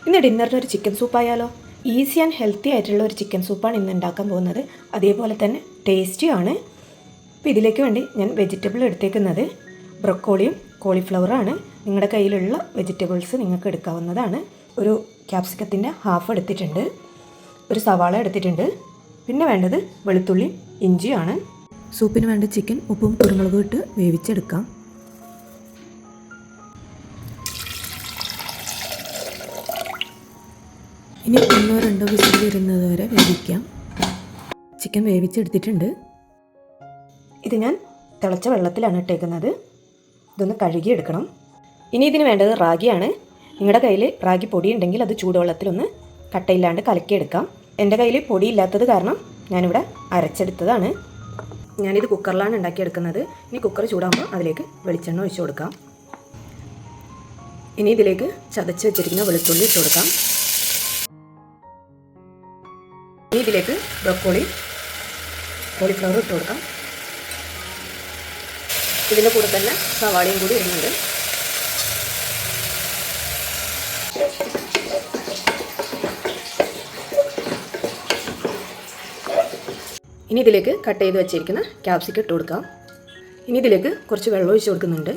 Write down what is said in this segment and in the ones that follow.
ഇന്ന് ഡിന്നറിന് ഒരു chicken സൂപ്പായാലോ? Easy and healthy ആയിട്ടുള്ള ഒരു ചിക്കൻ സൂപ്പാണ് ഇന്ന് ഉണ്ടാക്കാൻ പോകുന്നത്. അതേപോലെ തന്നെ ടേസ്റ്റിയാണ്. അപ്പോൾ ഇതിലേക്ക് വേണ്ടി ഞാൻ വെജിറ്റബിൾ എടുത്തേക്കുന്നത് ബ്രൊക്കോളിയും കോളിഫ്ലവറാണ്. നിങ്ങളുടെ കയ്യിലുള്ള വെജിറ്റബിൾസ് നിങ്ങൾക്ക് എടുക്കാവുന്നതാണ്. ഒരു ക്യാപ്സിക്കത്തിൻ്റെ ഹാഫ് എടുത്തിട്ടുണ്ട്, ഒരു സവാള എടുത്തിട്ടുണ്ട്. പിന്നെ വേണ്ടത് വെളുത്തുള്ളി ഇഞ്ചിയാണ്. സൂപ്പിന് വേണ്ട ചിക്കൻ ഉപ്പും കുരുമുളകും ഇട്ട് വേവിച്ചെടുക്കാം. ഇനി 1-2 വിസിൽ വരുന്നത് വരെ വേവിക്കാം. ചിക്കൻ വേവിച്ചെടുത്തിട്ടുണ്ട്. ഇത് ഞാൻ തിളച്ച വെള്ളത്തിലാണ് ഇട്ടേക്കുന്നത്. ഇതൊന്ന് കഴുകിയെടുക്കണം. ഇനി ഇതിന് വേണ്ടത് റാഗിയാണ്. നിങ്ങളുടെ കയ്യിൽ റാഗി പൊടി ഉണ്ടെങ്കിൽ അത് ചൂടുവെള്ളത്തിലൊന്ന് കട്ടയില്ലാണ്ട് കലക്കിയെടുക്കാം. എൻ്റെ കയ്യിൽ പൊടിയില്ലാത്തത് കാരണം ഞാനിവിടെ അരച്ചെടുത്തതാണ്. ഞാനിത് കുക്കറിലാണ് ഉണ്ടാക്കിയെടുക്കുന്നത്. ഇനി കുക്കർ ചൂടാകുമ്പോൾ അതിലേക്ക് വെളിച്ചെണ്ണ ഒഴിച്ചു കൊടുക്കാം. ഇനി ഇതിലേക്ക് ചതച്ച് വെച്ചിരിക്കുന്ന വെളുത്തുള്ളി ഇട്ട് കൊടുക്കാം. ഇനി ഇതിലേക്ക് ബ്രൊക്കോളി കോളിഫ്ലവർ ഇട്ട് കൊടുക്കാം. ഇതിൻ്റെ കൂടെ തന്നെ സവാളയും കൂടി ഇടുന്നുണ്ട്. ഇനി ഇതിലേക്ക് കട്ട് ചെയ്ത് വെച്ചിരിക്കുന്ന ക്യാപ്സിക്കം ഇട്ട് കൊടുക്കാം. ഇനി ഇതിലേക്ക് കുറച്ച് വെള്ളം ഒഴിച്ച് കൊടുക്കുന്നുണ്ട്.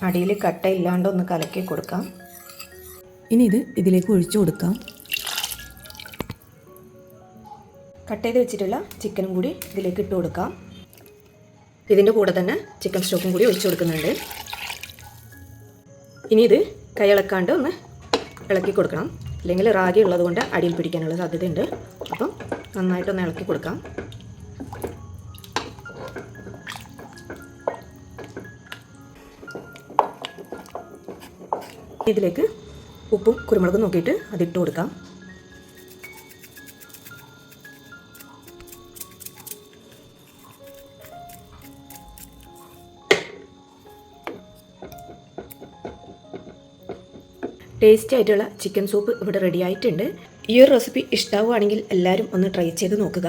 അടിയിൽ കട്ടയില്ലാണ്ട് ഒന്ന് കലക്കി കൊടുക്കാം. ഇനി ഇതിലേക്ക് ഒഴിച്ചു കൊടുക്കാം. കട്ട് ചെയ്ത് വെച്ചിട്ടുള്ള ചിക്കനും കൂടി ഇതിലേക്ക് ഇട്ട് കൊടുക്കാം. ഇതിൻ്റെ കൂടെ തന്നെ ചിക്കൻ സ്റ്റോക്കും കൂടി ഒഴിച്ചു കൊടുക്കുന്നുണ്ട്. ഇനി ഇത് കൈയിളക്കാണ്ട് ഒന്ന് ഇളക്കി കൊടുക്കണം. അല്ലെങ്കിൽ റാഗി ഉള്ളത് കൊണ്ട് അടിയിൽ പിടിക്കാനുള്ള സാധ്യതയുണ്ട്. അപ്പം നന്നായിട്ടൊന്ന് ഇളക്കി കൊടുക്കാം. ഇതിലേക്ക് ഉപ്പും കുരുമുളകും നോക്കിയിട്ട് അതിട്ട് കൊടുക്കാം. ടേസ്റ്റി ആയിട്ടുള്ള ചിക്കൻ സൂപ്പ് ഇവിടെ റെഡി ആയിട്ടുണ്ട്. ഈ ഒരു റെസിപ്പി ഇഷ്ടമാവുകയാണെങ്കിൽ എല്ലാവരും ഒന്ന് ട്രൈ ചെയ്ത് നോക്കുക.